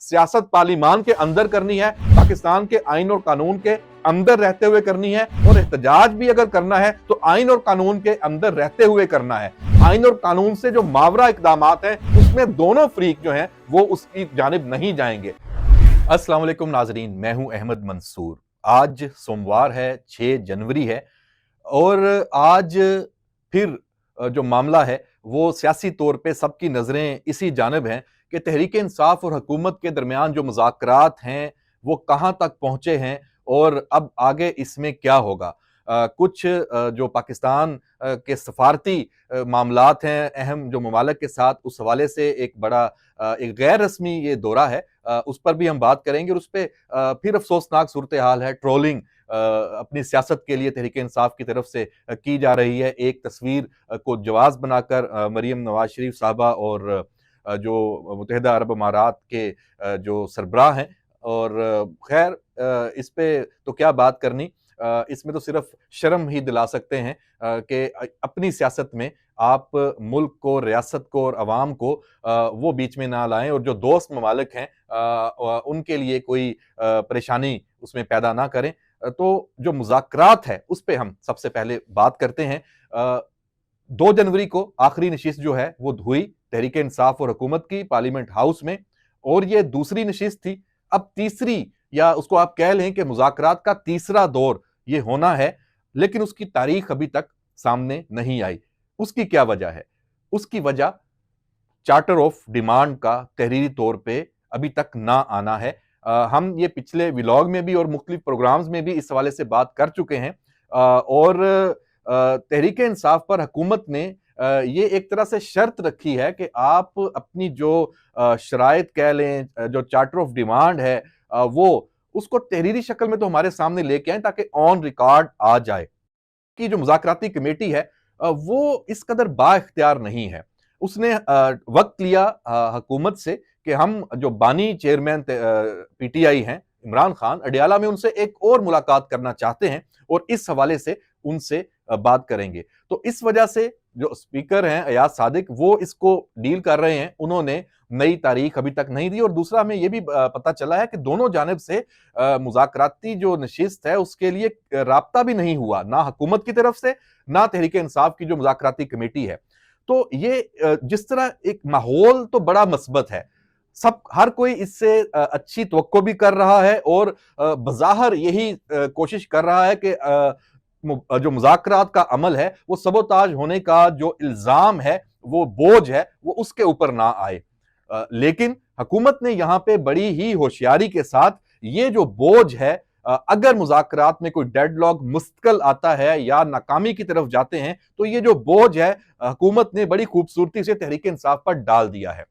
सियासत पार्लिमान के अंदर करनी है, पाकिस्तान के आइन और कानून के अंदर रहते हुए करनी है, और एहतजाज भी अगर करना है तो आइन और कानून के अंदर रहते हुए करना है। आइन और कानून से जो मावरा इकदामात हैं उसमें दोनों फरीक जो हैं वो उसकी जानिब नहीं जाएंगे। अस्सलाम वालेकुम नाजरीन, मैं हूं अहमद मंसूर। आज सोमवार है, 6 जनवरी है, और आज फिर जो मामला है वो सियासी तौर पे सबकी नज़रें इसी जानिब हैं कि तहरीक इंसाफ और हुकूमत के दरमियान जो मुज़ाकरात हैं वो कहाँ तक पहुँचे हैं और अब आगे इसमें क्या होगा। कुछ जो पाकिस्तान के सफारती मामलात हैं अहम जो ममालिक के साथ, उस हवाले से एक बड़ा एक गैर रस्मी ये दौरा है, उस पर भी हम बात करेंगे। और उस पर फिर अफसोसनाक सूरत हाल है, ट्रोलिंग अपनी सियासत के लिए तहरीक इंसाफ की तरफ से की जा रही है। एक तस्वीर को जवाज़ बनाकर मरीम नवाज शरीफ साहबा और जो मुत्तहिदा अरब अमारात के जो सरबराह हैं, और खैर इस पे तो क्या बात करनी, इसमें तो सिर्फ शर्म ही दिला सकते हैं कि अपनी सियासत में आप मुल्क को, रियासत को और अवाम को वो बीच में ना लाएं, और जो दोस्त ममालिक हैं उनके लिए कोई परेशानी उसमें पैदा ना करें। तो जो मुज़ाकरात है उस पे हम सबसे पहले बात करते हैं। 2 जनवरी को आखिरी नशिस्त जो है वो हुई तहरीक इंसाफ और हुकूमत की पार्लियामेंट हाउस में, और ये दूसरी नशिस्त थी। अब तीसरी, या उसको आप कह लें कि मुज़ाकरात का तीसरा दौर ये होना है, लेकिन उसकी तारीख अभी तक सामने नहीं आई। उसकी क्या वजह है? उसकी वजह चार्टर ऑफ डिमांड का तहरीरी तौर पे अभी तक ना आना है। हम ये पिछले व्लॉग में भी और मुख्तलिफ प्रोग्राम्स में भी इस हवाले से बात कर चुके हैं, और तहरीक इंसाफ पर हुकूमत ने ये एक तरह से शर्त रखी है कि आप अपनी जो शराइत कह लें, जो चार्टर ऑफ डिमांड है, वो उसको तहरीरी शक्ल में तो हमारे सामने लेके आए ताकि ऑन रिकॉर्ड आ जाए कि जो मुज़ाकराती कमेटी है वो इस कदर बाइख्तियार नहीं है। उसने वक्त लिया हुकूमत से कि हम जो बानी चेयरमैन पीटीआई हैं इमरान खान, अडियाला में उनसे एक और मुलाकात करना चाहते हैं, और इस हवाले से उनसे बात करेंगे। तो इस वजह से जो स्पीकर हैं अयाज सादिक, वो इसको डील कर रहे हैं। उन्होंने नई तारीख अभी तक नहीं दी, और दूसरा हमें यह भी पता चला है कि दोनों जानिब से मुज़ाकराती जो नशिस्त है उसके लिए राब्ता भी नहीं हुआ, ना हुकूमत की तरफ से, ना तहरीक इंसाफ की जो मुज़ाकराती कमेटी है। तो ये जिस तरह एक माहौल तो बड़ा मस्बत है, सब हर कोई इससे अच्छी तवक्को भी कर रहा है, और बज़ाहिर यही कोशिश कर रहा है कि जो मुज़ाकरात का अमल है वो सबोताज होने का जो इल्जाम है, वो बोझ है, वो उसके ऊपर ना आए। लेकिन हुकूमत ने यहां पे बड़ी ही होशियारी के साथ ये जो बोझ है, अगर मुज़ाकरात में कोई डेडलॉक मुस्तकिल आता है या नाकामी की तरफ जाते हैं, तो ये जो बोझ है हुकूमत ने बड़ी खूबसूरती से तहरीक इंसाफ पर डाल दिया है।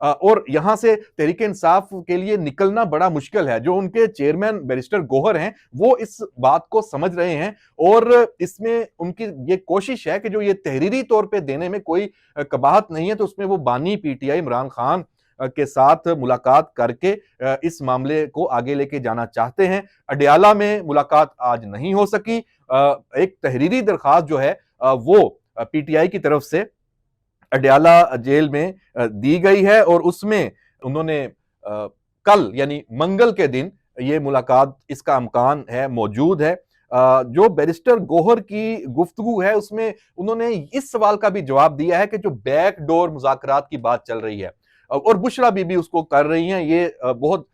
और यहां से तहरीक इंसाफ के लिए निकलना बड़ा मुश्किल है। जो उनके चेयरमैन बैरिस्टर गोहर हैं वो इस बात को समझ रहे हैं, और इसमें उनकी ये कोशिश है कि जो ये तहरीरी तौर पे देने में कोई कबाहत नहीं है, तो उसमें वो बानी पीटीआई इमरान खान के साथ मुलाकात करके इस मामले को आगे लेके जाना चाहते हैं। अडियाला में मुलाकात आज नहीं हो सकी। एक तहरीरी दरखास्त जो है वो पीटीआई की तरफ से अडियाला जेल में दी गई है, और उसमें उन्होंने कल यानी मंगल के दिन ये मुलाकात, इसका इम्कान है, मौजूद है। जो बैरिस्टर गोहर की गुफ्तगू है उसमें उन्होंने इस सवाल का भी जवाब दिया है कि जो बैकडोर मुज़ाकरात की बात चल रही है, और बुशरा बीबी उसको कर रही हैं, ये बहुत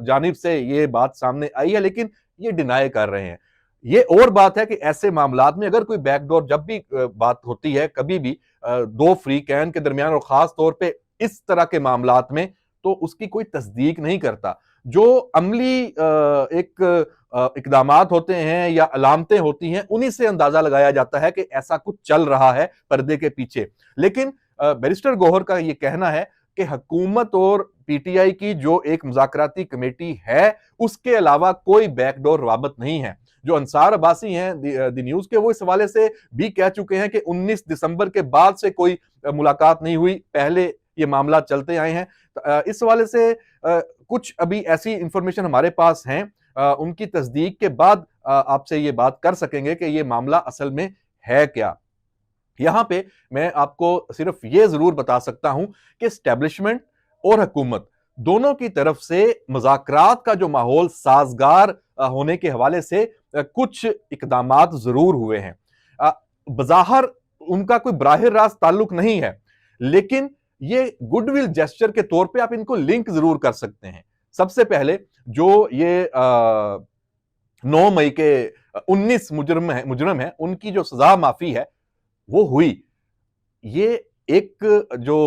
जानिब से ये बात सामने आई है, लेकिन ये डिनाई कर रहे हैं। ये और बात है कि ऐसे मामलात में अगर कोई बैकडोर, जब भी बात होती है कभी भी दो फ्रीकैन के दरमियान, और खास तौर पे इस तरह के मामलात में, तो उसकी कोई तस्दीक नहीं करता। जो अमली एक इकदामात होते हैं या अलामतें होती हैं, उन्हीं से अंदाजा लगाया जाता है कि ऐसा कुछ चल रहा है पर्दे के पीछे। लेकिन बैरिस्टर गोहर का ये कहना है कि हुकूमत और पीटीआई की जो एक मुज़ाकराती कमेटी है उसके अलावा कोई बैकडोर रवाबत नहीं है। जो अंसार अब्बासी हैं द न्यूज़ के, वो इस हवाले से भी कह चुके हैं कि 19 दिसंबर के बाद से कोई मुलाकात नहीं हुई, पहले ये मामला चलते आए हैं। इस हवाले से कुछ अभी ऐसी इंफॉर्मेशन हमारे पास हैं, उनकी तस्दीक के बाद आपसे ये बात कर सकेंगे कि ये मामला असल में है क्या। यहां पे मैं आपको सिर्फ ये जरूर बता सकता हूं कि एस्टेब्लिशमेंट और हुकूमत दोनों की तरफ से मुज़ाकरात का जो माहौल साजगार होने के हवाले से कुछ इकदामात जरूर हुए हैं। बज़ाहिर उनका कोई बाहिर रास्त ताल्लुक नहीं है, लेकिन ये गुडविल जेस्चर के तौर पे आप इनको लिंक जरूर कर सकते हैं। सबसे पहले जो ये 9 मई के 19 मुजरम है उनकी जो सजा माफी है वो हुई। ये एक जो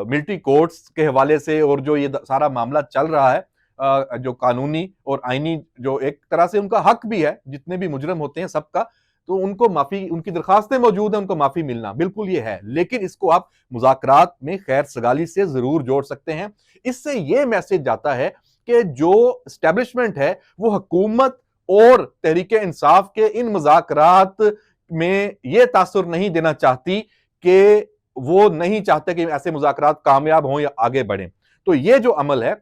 मिलिट्री कोर्ट्स के हवाले से और जो ये सारा मामला चल रहा है, जो कानूनी और आईनी जो एक तरह से उनका हक भी है, जितने भी मुजरम होते हैं सबका, तो उनको माफी, उनकी दरखास्तें मौजूद हैं, उनको माफी मिलना बिल्कुल ये है। लेकिन इसको आप मुज़ाकरात में खैर सगाली से जरूर जोड़ सकते हैं। इससे ये मैसेज जाता है कि जो एस्टेब्लिशमेंट है वो हुकूमत और तहरीके इंसाफ के इन मुज़ाकरात में ये तासुर नहीं देना चाहती कि वो नहीं चाहते कि ऐसे मुज़ाकरात कामयाब हों या आगे बढ़ें। तो ये जो अमल है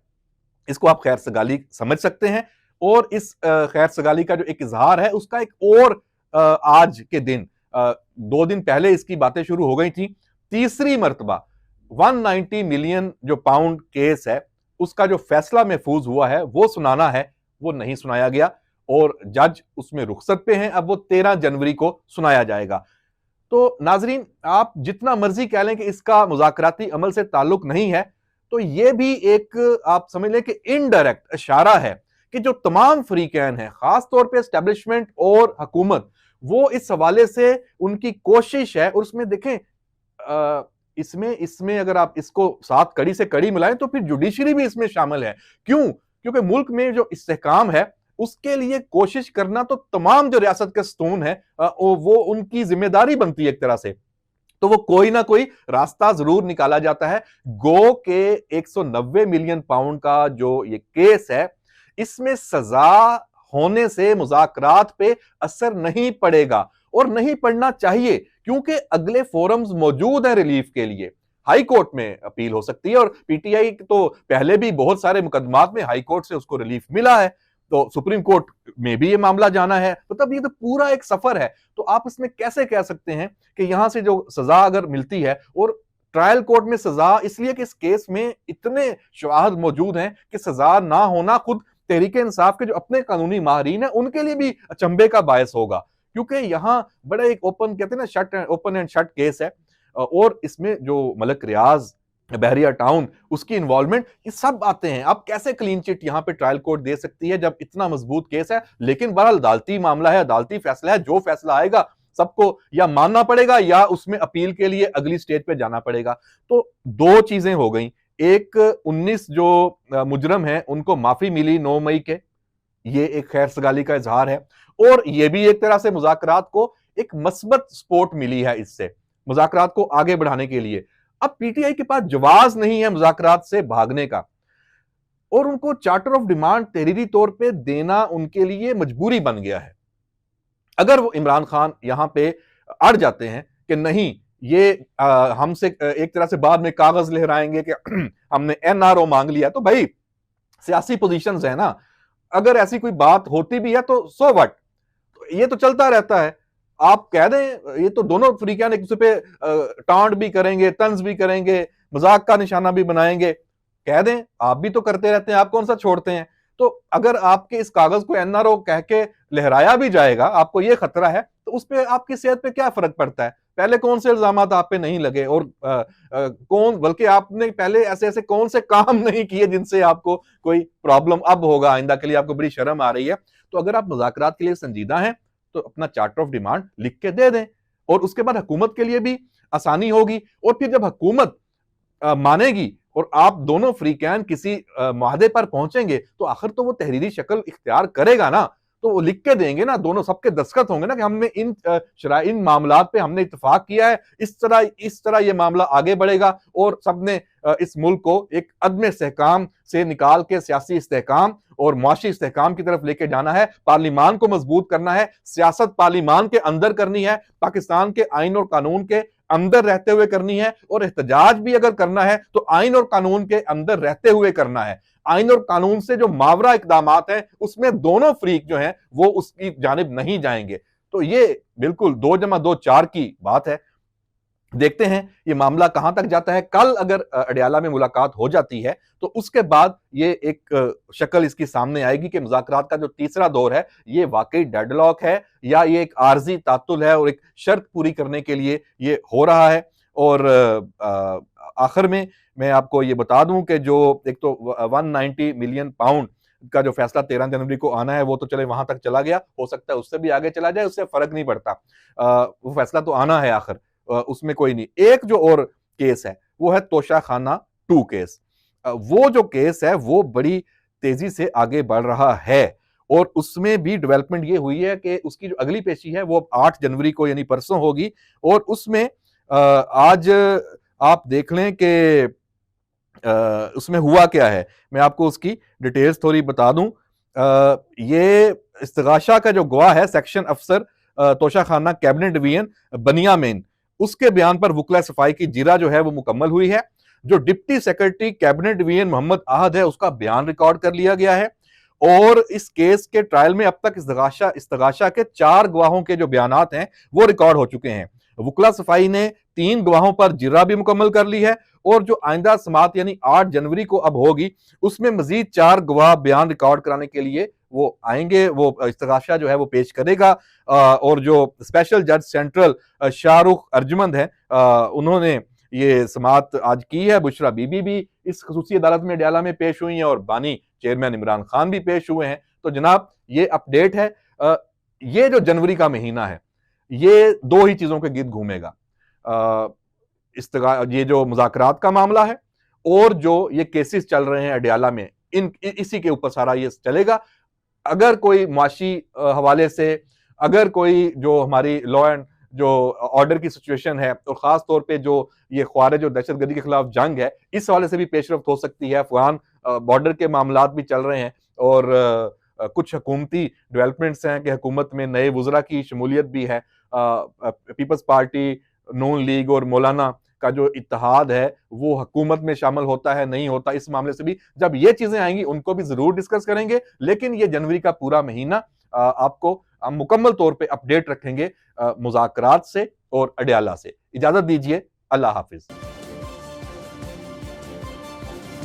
इसको आप खैर सगाली समझ सकते हैं। और इस खैर सगाली का जो एक इजहार है उसका एक और आज के दिन 2 दिन पहले इसकी बातें शुरू हो गई थी। तीसरी मर्तबा 190 मिलियन जो पाउंड केस है उसका जो फैसला महफूज हुआ है वो सुनाना है, वो नहीं सुनाया गया और जज उसमें रुखसत पे हैं। अब वो 13 जनवरी को सुनाया जाएगा। तो नाजरीन, आप जितना मर्जी कह लें कि इसका मुज़ाकराती अमल से ताल्लुक नहीं है, तो ये भी एक आप समझ लें कि इनडायरेक्ट इशारा है कि जो तमाम फरीकैन हैं, खास तौर पे एस्टेब्लिशमेंट और हुकूमत, वो इस हवाले से उनकी कोशिश है। और उसमें देखें, इसमें इसमें अगर आप इसको साथ कड़ी से कड़ी मिलाएं तो फिर जुडिशरी भी इसमें शामिल है। क्यों? क्योंकि मुल्क में जो इस्तेहकाम है उसके लिए कोशिश करना तो तमाम जो रियासत के सतून है वो उनकी जिम्मेदारी बनती है एक तरह से। तो वो कोई ना कोई रास्ता जरूर निकाला जाता है। गो के 190 मिलियन पाउंड का जो ये केस है, इसमें सजा होने से मुज़ाकरात पे असर नहीं पड़ेगा और नहीं पड़ना चाहिए, क्योंकि अगले फोरम्स मौजूद हैं रिलीफ के लिए। हाई कोर्ट में अपील हो सकती है और पीटीआई तो पहले भी बहुत सारे मुकदमात में हाई कोर्ट से उसको रिलीफ मिला है, तो सुप्रीम कोर्ट में भी ये मामला जाना है। तो तब ये तो पूरा एक सफर है। तो आप इसमें कैसे कह सकते हैं कि यहां से जो सजा अगर मिलती है, और ट्रायल कोर्ट में सजा इसलिए कि इस केस में इतने शवाहद मौजूद हैं कि सजा ना होना खुद तहरीके इंसाफ के जो अपने कानूनी माहरीन है उनके लिए भी अचंभे का बायस होगा, क्योंकि यहां बड़ा एक ओपन कहते हैं ना, shut open and shut case है। और इसमें जो मलक रियाज, बहरिया टाउन, उसकी इन्वॉल्वमेंट, ये सब आते हैं। अब कैसे क्लीन चिट यहां पे ट्रायल कोर्ट दे सकती है जब इतना मजबूत केस है? लेकिन बहरहाल अदालती मामला है, अदालती फैसला है, जो फैसला आएगा सबको या मानना पड़ेगा या उसमें अपील के लिए अगली स्टेज पे जाना पड़ेगा। तो दो चीजें हो गई, एक 19 जो मुजरम है उनको माफी मिली 9 मई के, ये एक खैर सगाली का इजहार है। और ये भी एक तरह से मुज़ाकरात को एक मस्बत सपोर्ट मिली है इससे, मुज़ाकरात को आगे बढ़ाने के लिए। अब पीटीआई के पास जवाज नहीं है मुज़ाकरात से भागने का, और उनको चार्टर ऑफ डिमांड तहरीरी तौर पे देना उनके लिए मजबूरी बन गया है। अगर वो इमरान खान यहां पे अड़ जाते हैं कि नहीं, ये हमसे एक तरह से बाद में कागज लहराएंगे कि हमने एनआरओ मांग लिया, तो भाई सियासी पोजीशंस है ना, अगर ऐसी कोई बात होती भी है तो सो व्हाट, ये तो चलता रहता है। आप कह दें, ये तो दोनों फरीकान एक दूसरे पे टांट भी करेंगे, तंज भी करेंगे, मजाक का निशाना भी बनाएंगे, कह दें आप भी तो करते रहते हैं, आप कौन सा छोड़ते हैं। तो अगर आपके इस कागज को एनआरओ कह के लहराया भी जाएगा, आपको ये खतरा है, तो उस पर आपकी सेहत पे क्या फर्क पड़ता है? पहले कौन से इल्जाम आप पे नहीं लगे, और कौन, बल्कि आपने पहले ऐसे ऐसे कौन से काम नहीं किए जिनसे आपको कोई प्रॉब्लम अब होगा, आइंदा के लिए आपको बड़ी शर्म आ रही है। तो अगर आप मुज़ाकरात के लिए संजीदा हैं तो अपना चार्टर ऑफ डिमांड लिख के दे दें, और उसके बाद हुकूमत के लिए भी आसानी होगी। और फिर जब हुकूमत मानेगी और आप दोनों फ्रीकैन किसी मुआहदे पर पहुंचेंगे, तो आखिर तो वो तहरीरी शक्ल इख्तियार करेगा ना, तो वो लिख के देंगे ना, दोनों सबके दस्तखत होंगे ना कि हमने इन मामलात पे हमने इत्तेफाक किया है, इस तरह ये मामला आगे बढ़ेगा, और सबने इस मुल्क को एक अदम इस्तेहकाम से निकाल के सियासी इस्तेहकाम और मुआशी इस्तेहकाम की तरफ लेके जाना है। पार्लिमान को मजबूत करना है, सियासत पार्लिमान के अंदर करनी है, पाकिस्तान के आइन और कानून के अंदर रहते हुए करनी है, और एहतजाज भी अगर करना है तो आइन और कानून के अंदर रहते हुए करना है। आइन और कानून से जो मावरा इकदामात हैं उसमें दोनों फ्रीक जो हैं वो उसकी जानिब नहीं जाएंगे। तो ये बिल्कुल 2 जमा 2 4 की बात है। देखते हैं ये मामला कहां तक जाता है। कल अगर अडयाला में मुलाकात हो जाती है तो उसके बाद ये एक शक्ल इसकी सामने आएगी कि मुज़ाकरात का जो तीसरा दौर है ये वाकई डेडलॉक है या ये एक आर्जी तातुल है और एक शर्त पूरी करने के लिए ये हो रहा है। और आखिर में मैं आपको ये बता दूं कि जो एक तो 190 मिलियन पाउंड का जो फैसला 13 जनवरी को आना है वो तो चले वहां तक चला गया, हो सकता है उससे भी आगे चला जाए, उससे फर्क नहीं पड़ता। वो फैसला तो आना है आखिर, उसमें कोई नहीं। एक जो और केस है वो है तोशाखाना 2 केस। वो जो केस है वो बड़ी तेजी से आगे बढ़ रहा है और उसमें भी डेवलपमेंट ये हुई है कि उसकी जो अगली पेशी है वो 8 जनवरी को यानी परसों होगी। और उसमें आज आप देख लें कि उसमें हुआ क्या है, मैं आपको उसकी डिटेल्स थोड़ी बता दूं। ये इस्तिगाशा का जो गवाह है सेक्शन अफसर तोशाखाना कैबिनेट डिवीजन बनियामीन, उसके बयान पर वुकला सफाई की जीरा जो है वो मुकम्मल हुई है। जो deputy secretary cabinet division Mohammad Ahad है उसका बयान रिकॉर्ड कर लिया गया है और इस केस के ट्रायल में अब तक इस्तिगाशा के 4 गवाहों के जो बयानात हैं वो रिकॉर्ड हो चुके हैं। वुकला सफाई ने 3 गवाहों पर जिर्रा भी मुकम्मल कर ली है और जो आइंदा समात यानी 8 जनवरी को अब होगी उसमें मजीद 4 गवाह बयान रिकॉर्ड कराने के लिए वो आएंगे, वो इस्तिगाशा जो है वो पेश करेगा। और जो स्पेशल जज सेंट्रल शाहरुख अर्जमंद है, उन्होंने ये समात आज की है। बुशरा बीबी भी इस खसूसी अदालत में अडयाला में पेश हुई हैं और बानी चेयरमैन इमरान खान भी पेश हुए हैं। तो जनाब ये अपडेट है। ये जो जनवरी का महीना है ये 2 ही चीजों के गिर्द घूमेगा, ये जो मुज़ाकरात का मामला है और जो ये केसेस चल रहे हैं अडयाला में, इसी के ऊपर सारा ये चलेगा। अगर कोई मुआशी हवाले से, अगर कोई जो हमारी लॉ एंड जो ऑर्डर की सिचुएशन है और खास तौर पे जो ये ख्वारिज और दहशतगर्दी के खिलाफ जंग है, इस हवाले से भी पेशरफ्त हो सकती है। अफगान बॉर्डर के मामलात भी चल रहे हैं और कुछ हुकूमती डेवलपमेंट्स हैं कि हुकूमत में नए वुज़रा की शमूलियत भी है। पीपल्स पार्टी, नून लीग और मौलाना का जो इत्तेहाद है वो हुकूमत में शामिल होता है नहीं होता, इस मामले से भी जब ये चीजें आएंगी उनको भी जरूर डिस्कस करेंगे। लेकिन ये जनवरी का पूरा महीना आपको हम मुकम्मल तौर पे अपडेट रखेंगे मुज़ाकरात से और अडयाला से। इजाजत दीजिए, अल्लाह हाफिज।